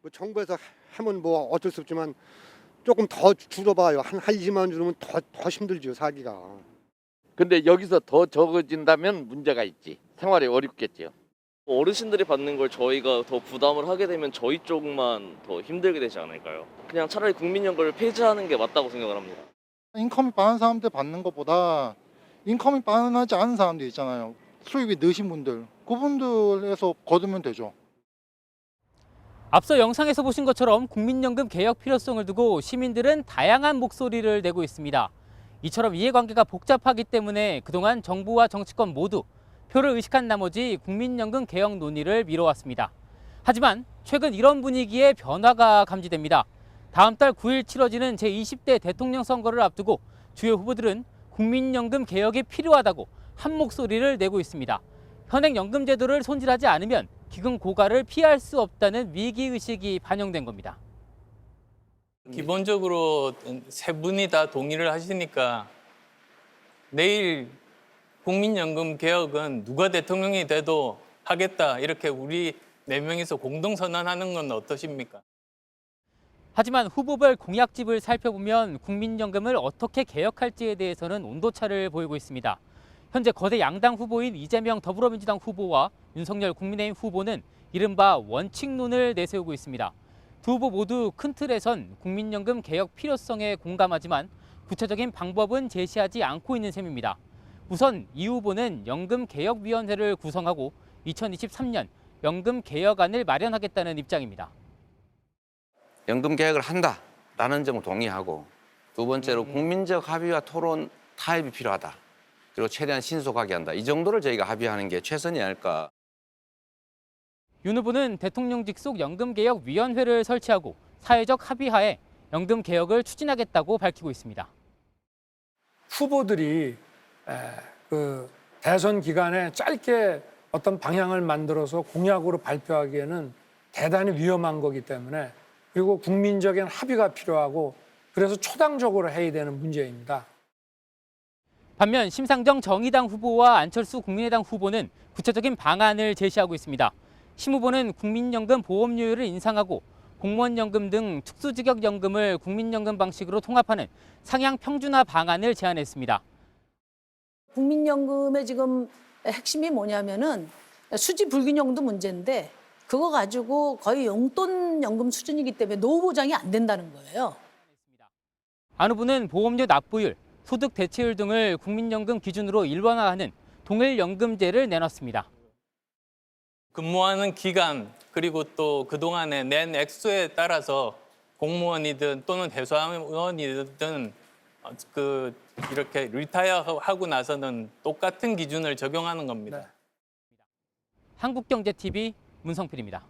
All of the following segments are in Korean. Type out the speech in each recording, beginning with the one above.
뭐 정부에서 하면 뭐 어쩔 수 없지만 조금 더 줄여봐요. 한 20만 원 줄이면 더 힘들죠, 살기가. 근데 여기서 더 적어진다면 문제가 있지. 생활이 어렵겠지요. 어르신들이 받는 걸 저희가 더 부담을 하게 되면 저희 쪽만 더 힘들게 되지 않을까요? 그냥 차라리 국민연금을 폐지하는 게 맞다고 생각을 합니다. 인컴이 많은 사람들 받는 것보다 인컴이 많지 않은 사람들 있잖아요. 수입이 느신 분들, 그분들에서 거두면 되죠. 앞서 영상에서 보신 것처럼 국민연금 개혁 필요성을 두고 시민들은 다양한 목소리를 내고 있습니다. 이처럼 이해관계가 복잡하기 때문에 그동안 정부와 정치권 모두 표를 의식한 나머지 국민연금 개혁 논의를 미뤄왔습니다. 하지만 최근 이런 분위기에 변화가 감지됩니다. 다음 달 9일 치러지는 제20대 대통령 선거를 앞두고 주요 후보들은 국민연금 개혁이 필요하다고 한 목소리를 내고 있습니다. 현행 연금 제도를 손질하지 않으면 기금 고갈을 피할 수 없다는 위기의식이 반영된 겁니다. 기본적으로 세 분이 다 동의를 하시니까 내일 국민연금 개혁은 누가 대통령이 돼도 하겠다, 이렇게 우리 4명이서 공동선언하는 건 어떠십니까? 하지만 후보별 공약집을 살펴보면 국민연금을 어떻게 개혁할지에 대해서는 온도차를 보이고 있습니다. 현재 거대 양당 후보인 이재명 더불어민주당 후보와 윤석열 국민의힘 후보는 이른바 원칙론을 내세우고 있습니다. 두 후보 모두 큰 틀에선 국민연금 개혁 필요성에 공감하지만 구체적인 방법은 제시하지 않고 있는 셈입니다. 우선 이 후보는 연금개혁위원회를 구성하고 2023년 연금개혁안을 마련하겠다는 입장입니다. 연금 개혁을 한다라는 점을 동의하고, 두 번째로 국민적 합의와 토론 타협이 필요하다. 그리고 최대한 신속하게 한다. 이 정도를 저희가 합의하는 게 최선이 아닐까. 윤 후보는 대통령 직속 연금개혁위원회를 설치하고 사회적 합의하에 연금개혁을 추진하겠다고 밝히고 있습니다. 후보들이 그 대선 기간에 짧게 어떤 방향을 만들어서 공약으로 발표하기에는 대단히 위험한 거기 때문에, 그리고 국민적인 합의가 필요하고 그래서 초당적으로 해야 되는 문제입니다. 반면 심상정 정의당 후보와 안철수 국민의당 후보는 구체적인 방안을 제시하고 있습니다. 심 후보는 국민연금 보험료율을 인상하고 공무원연금 등 특수직역연금을 국민연금 방식으로 통합하는 상향 평준화 방안을 제안했습니다. 국민연금의 지금 핵심이 뭐냐면은 수지 불균형도 문제인데, 그거 가지고 거의 용돈 연금 수준이기 때문에 노후 보장이 안 된다는 거예요. 안 후보는 보험료 납부율, 소득 대체율 등을 국민연금 기준으로 일반화하는 동일연금제를 내놨습니다. 근무하는 기간, 그리고 또 그동안에 낸 액수에 따라서 공무원이든 또는 회사원이든 이렇게 리타이어하고 나서는 똑같은 기준을 적용하는 겁니다. 네. 한국경제TV 문성필입니다.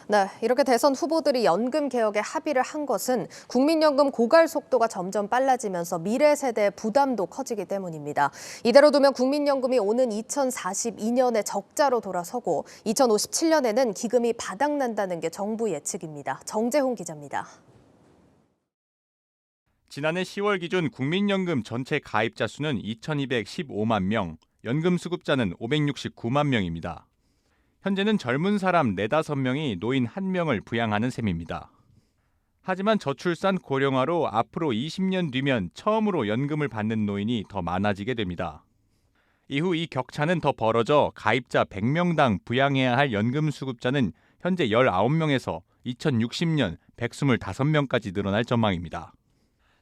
네, 이렇게 대선 후보들이 연금 개혁에 합의를 한 것은 국민연금 고갈 속도가 점점 빨라지면서 미래 세대의 부담도 커지기 때문입니다. 이대로 두면 국민연금이 오는 2042년에 적자로 돌아서고 2057년에는 기금이 바닥난다는 게 정부 예측입니다. 정재홍 기자입니다. 지난해 10월 기준 국민연금 전체 가입자 수는 2,215만 명, 연금 수급자는 569만 명입니다. 현재는 젊은 사람 4-5명이 노인 1명을 부양하는 셈입니다. 하지만 저출산 고령화로 앞으로 20년 뒤면 처음으로 연금을 받는 노인이 더 많아지게 됩니다. 이후 이 격차는 더 벌어져 가입자 100명당 부양해야 할 연금 수급자는 현재 19명에서 2060년 125명까지 늘어날 전망입니다.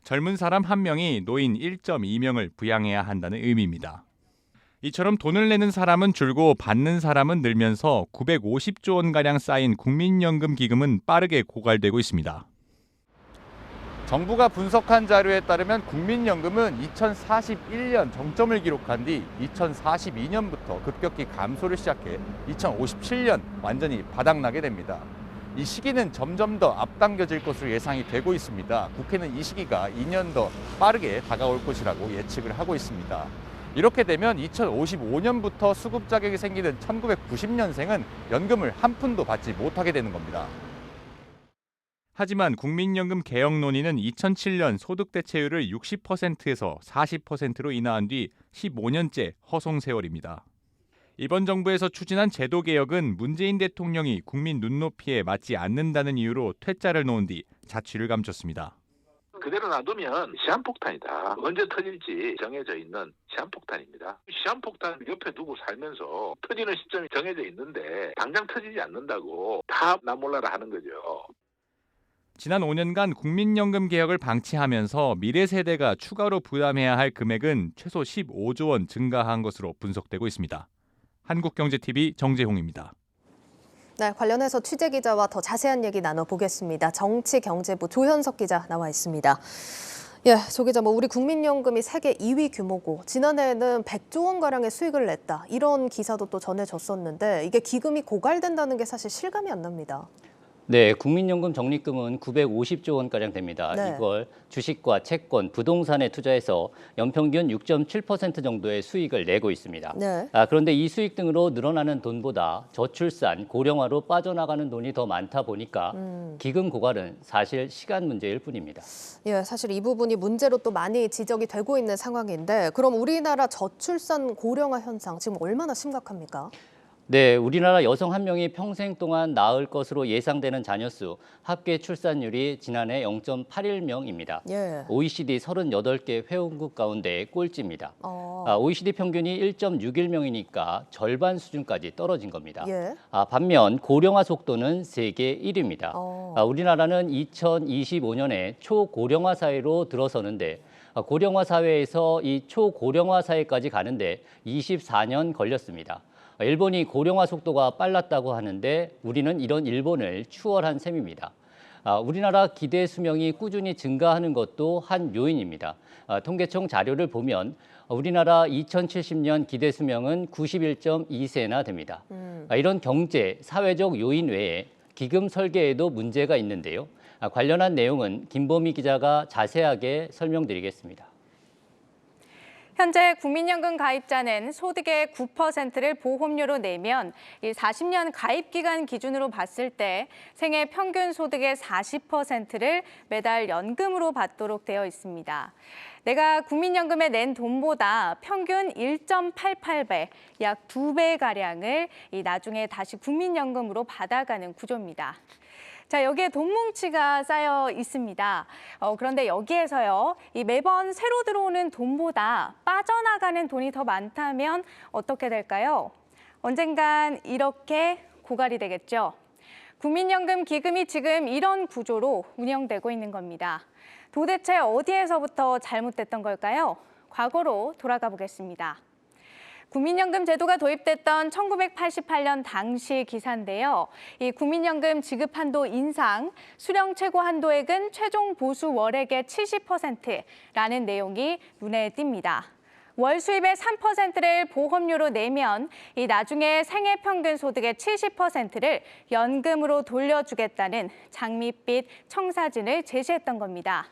젊은 사람 1명이 노인 1.2명을 부양해야 한다는 의미입니다. 이처럼 돈을 내는 사람은 줄고 받는 사람은 늘면서 950조 원가량 쌓인 국민연금 기금은 빠르게 고갈되고 있습니다. 정부가 분석한 자료에 따르면 국민연금은 2041년 정점을 기록한 뒤 2042년부터 급격히 감소를 시작해 2057년 완전히 바닥나게 됩니다. 이 시기는 점점 더 앞당겨질 것으로 예상이 되고 있습니다. 국회는 이 시기가 2년 더 빠르게 다가올 것이라고 예측을 하고 있습니다. 이렇게 되면 2055년부터 수급 자격이 생기는 1990년생은 연금을 한 푼도 받지 못하게 되는 겁니다. 하지만 국민연금 개혁 논의는 2007년 소득 대체율을 60%에서 40%로 인하한 뒤 15년째 허송 세월입니다. 이번 정부에서 추진한 제도 개혁은 문재인 대통령이 국민 눈높이에 맞지 않는다는 이유로 퇴짜를 놓은 뒤 자취를 감췄습니다. 그대로 놔두면 시한폭탄이다. 언제 터질지 정해져 있는 시한폭탄입니다. 시한폭탄을 옆에 두고 살면서 터지는 시점이 정해져 있는데 당장 터지지 않는다고 다 나 몰라라 하는 거죠. 지난 5년간 국민연금 개혁을 방치하면서 미래 세대가 추가로 부담해야 할 금액은 최소 15조 원 증가한 것으로 분석되고 있습니다. 한국경제TV 정재홍입니다. 네, 관련해서 취재기자와 더 자세한 얘기 나눠보겠습니다. 정치경제부 조현석 기자 나와 있습니다. 예, 조 기자, 우리 국민연금이 세계 2위 규모고 지난해에는 100조 원가량의 수익을 냈다. 이런 기사도 또 전해졌었는데 이게 기금이 고갈된다는 게 사실 실감이 안 납니다. 네, 국민연금 적립금은 950조 원가량 됩니다. 네. 이걸 주식과 채권, 부동산에 투자해서 연평균 6.7% 정도의 수익을 내고 있습니다. 네. 그런데 이 수익 등으로 늘어나는 돈보다 저출산, 고령화로 빠져나가는 돈이 더 많다 보니까 기금 고갈은 사실 시간 문제일 뿐입니다. 예, 사실 이 부분이 문제로 또 많이 지적이 되고 있는 상황인데 그럼 우리나라 저출산 고령화 현상 지금 얼마나 심각합니까? 네, 우리나라 여성 한 명이 평생 동안 낳을 것으로 예상되는 자녀 수 합계 출산율이 지난해 0.81명입니다. 예. OECD 38개 회원국 가운데 꼴찌입니다. OECD 평균이 1.61명이니까 절반 수준까지 떨어진 겁니다. 예. 반면 고령화 속도는 세계 1위입니다. 우리나라는 2025년에 초고령화 사회로 들어서는데 고령화 사회에서 이 초고령화 사회까지 가는데 24년 걸렸습니다. 일본이 고령화 속도가 빨랐다고 하는데 우리는 이런 일본을 추월한 셈입니다. 우리나라 기대 수명이 꾸준히 증가하는 것도 한 요인입니다. 통계청 자료를 보면 우리나라 2070년 기대 수명은 91.2세나 됩니다. 이런 경제, 사회적 요인 외에 기금 설계에도 문제가 있는데요. 관련한 내용은 김보미 기자가 자세하게 설명드리겠습니다. 현재 국민연금 가입자는 소득의 9%를 보험료로 내면 40년 가입 기간 기준으로 봤을 때 생애 평균 소득의 40%를 매달 연금으로 받도록 되어 있습니다. 내가 국민연금에 낸 돈보다 평균 1.88배, 약 2배가량을 나중에 다시 국민연금으로 받아가는 구조입니다. 자, 여기에 돈 뭉치가 쌓여 있습니다. 그런데 여기에서요, 매번 새로 들어오는 돈보다 빠져나가는 돈이 더 많다면 어떻게 될까요? 언젠간 이렇게 고갈이 되겠죠. 국민연금 기금이 지금 이런 구조로 운영되고 있는 겁니다. 도대체 어디에서부터 잘못됐던 걸까요? 과거로 돌아가 보겠습니다. 국민연금 제도가 도입됐던 1988년 당시 기사인데요. 이 국민연금 지급 한도 인상, 수령 최고 한도액은 최종 보수 월액의 70%라는 내용이 눈에 띕니다. 월 수입의 3%를 보험료로 내면 나중에 생애 평균 소득의 70%를 연금으로 돌려주겠다는 장밋빛 청사진을 제시했던 겁니다.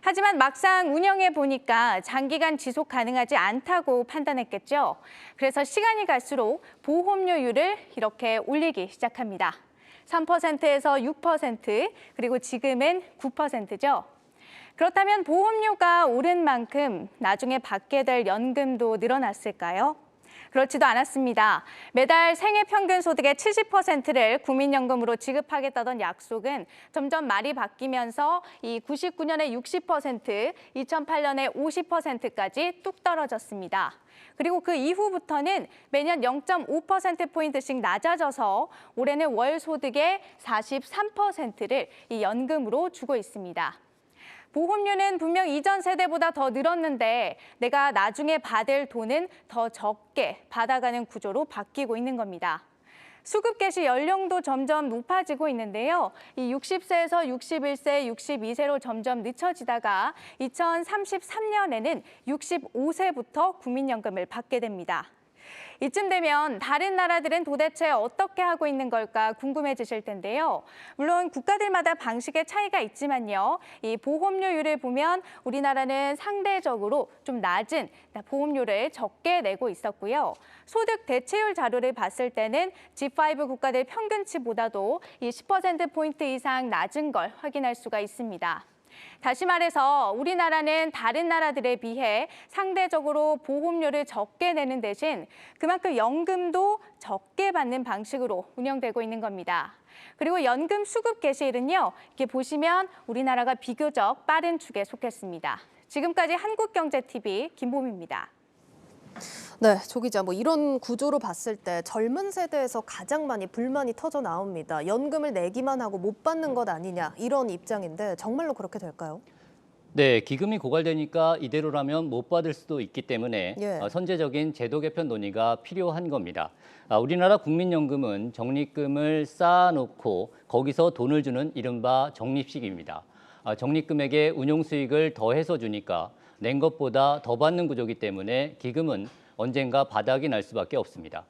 하지만 막상 운영해 보니까 장기간 지속 가능하지 않다고 판단했겠죠. 그래서 시간이 갈수록 보험료율을 이렇게 올리기 시작합니다. 3%에서 6%, 그리고 지금은 9%죠. 그렇다면 보험료가 오른 만큼 나중에 받게 될 연금도 늘어났을까요? 그렇지도 않았습니다. 매달 생애 평균 소득의 70%를 국민연금으로 지급하겠다던 약속은 점점 말이 바뀌면서 99년에 60%, 2008년에 50%까지 뚝 떨어졌습니다. 그리고 그 이후부터는 매년 0.5%포인트씩 낮아져서 올해는 월 소득의 43%를 연금으로 주고 있습니다. 보험료는 분명 이전 세대보다 더 늘었는데 내가 나중에 받을 돈은 더 적게 받아가는 구조로 바뀌고 있는 겁니다. 수급 개시 연령도 점점 높아지고 있는데요. 60세에서 61세, 62세로 점점 늦춰지다가 2033년에는 65세부터 국민연금을 받게 됩니다. 이쯤 되면 다른 나라들은 도대체 어떻게 하고 있는 걸까 궁금해지실 텐데요. 물론 국가들마다 방식의 차이가 있지만요. 이 보험료율을 보면 우리나라는 상대적으로 좀 낮은 보험료를 적게 내고 있었고요. 소득 대체율 자료를 봤을 때는 G5 국가들 평균치보다도 이 10%포인트 이상 낮은 걸 확인할 수가 있습니다. 다시 말해서 우리나라는 다른 나라들에 비해 상대적으로 보험료를 적게 내는 대신 그만큼 연금도 적게 받는 방식으로 운영되고 있는 겁니다. 그리고 연금 수급 개시일은요, 이렇게 보시면 우리나라가 비교적 빠른 축에 속했습니다. 지금까지 한국경제TV 김보미입니다. 네, 조 기자, 이런 구조로 봤을 때 젊은 세대에서 가장 많이 불만이 터져 나옵니다. 연금을 내기만 하고 못 받는 것 아니냐 이런 입장인데 정말로 그렇게 될까요? 네, 기금이 고갈되니까 이대로라면 못 받을 수도 있기 때문에 예. 선제적인 제도 개편 논의가 필요한 겁니다. 우리나라 국민연금은 적립금을 쌓아놓고 거기서 돈을 주는 이른바 적립식입니다. 적립금액에 운용 수익을 더해서 주니까 낸 것보다 더 받는 구조이기 때문에 기금은 언젠가 바닥이 날 수밖에 없습니다.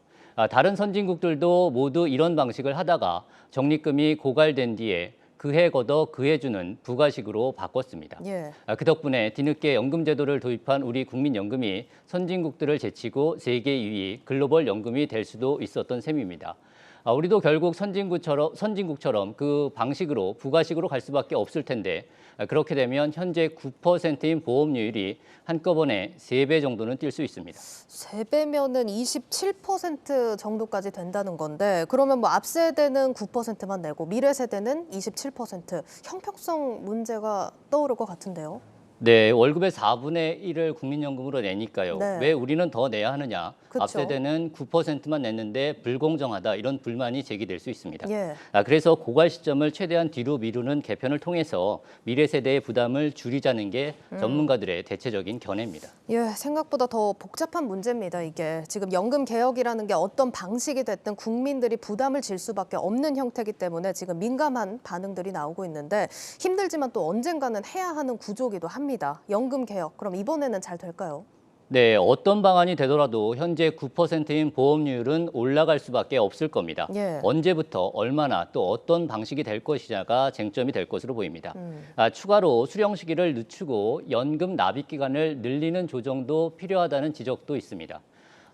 다른 선진국들도 모두 이런 방식을 하다가 적립금이 고갈된 뒤에 그해 걷어 그해 주는 부가식으로 바꿨습니다. 예. 그 덕분에 뒤늦게 연금제도를 도입한 우리 국민연금이 선진국들을 제치고 세계 2위 글로벌 연금이 될 수도 있었던 셈입니다. 우리도 결국 선진국처럼 그 방식으로 부가식으로 갈 수밖에 없을 텐데 그렇게 되면 현재 9%인 보험료율이 한꺼번에 3배 정도는 뛸 수 있습니다. 3배면은 27% 정도까지 된다는 건데 그러면 앞 세대는 9%만 내고 미래 세대는 27% 형평성 문제가 떠오를 것 같은데요. 네, 월급의 4분의 1을 국민연금으로 내니까요. 네. 왜 우리는 더 내야 하느냐? 그쵸. 앞 세대는 9%만 냈는데 불공정하다 이런 불만이 제기될 수 있습니다. 예. 그래서 고갈 시점을 최대한 뒤로 미루는 개편을 통해서 미래 세대의 부담을 줄이자는 게 전문가들의 대체적인 견해입니다. 예, 생각보다 더 복잡한 문제입니다, 이게. 지금 연금 개혁이라는 게 어떤 방식이 됐든 국민들이 부담을 질 수밖에 없는 형태이기 때문에 지금 민감한 반응들이 나오고 있는데 힘들지만 또 언젠가는 해야 하는 구조이기도 합니다. 연금 개혁, 그럼 이번에는 잘 될까요? 네, 어떤 방안이 되더라도 현재 9%인 보험료율은 올라갈 수밖에 없을 겁니다. 예. 언제부터 얼마나 또 어떤 방식이 될 것이냐가 쟁점이 될 것으로 보입니다. 추가로 수령 시기를 늦추고 연금 납입 기간을 늘리는 조정도 필요하다는 지적도 있습니다.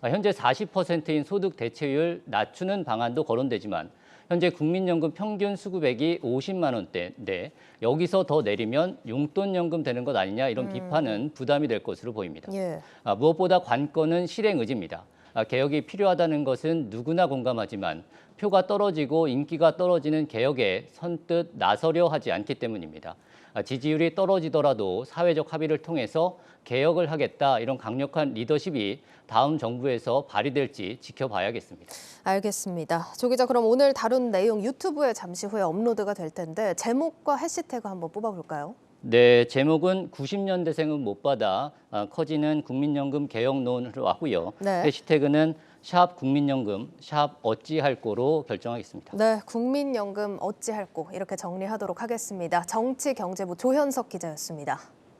현재 40%인 소득 대체율 낮추는 방안도 거론되지만 현재 국민연금 평균 수급액이 50만 원대인데 여기서 더 내리면 용돈연금 되는 것 아니냐 이런 비판은 부담이 될 것으로 보입니다. 예. 무엇보다 관건은 실행 의지입니다. 개혁이 필요하다는 것은 누구나 공감하지만 표가 떨어지고 인기가 떨어지는 개혁에 선뜻 나서려 하지 않기 때문입니다. 지지율이 떨어지더라도 사회적 합의를 통해서 개혁을 하겠다 이런 강력한 리더십이 다음 정부에서 발휘될지 지켜봐야겠습니다. 알겠습니다. 조 기자, 그럼 오늘 다룬 내용 유튜브에 잠시 후에 업로드가 될 텐데 제목과 해시태그 한번 뽑아볼까요? 네, 제목은 90년대생은 못 받아 커지는 국민연금 개혁론으로 하고요. 네. 해시태그는 샵 국민연금, 샵 어찌할꼬로 결정하겠습니다. 네, 국민연금 어찌할꼬 이렇게 정리하도록 하겠습니다. 정치경제부 조현석 기자였습니다.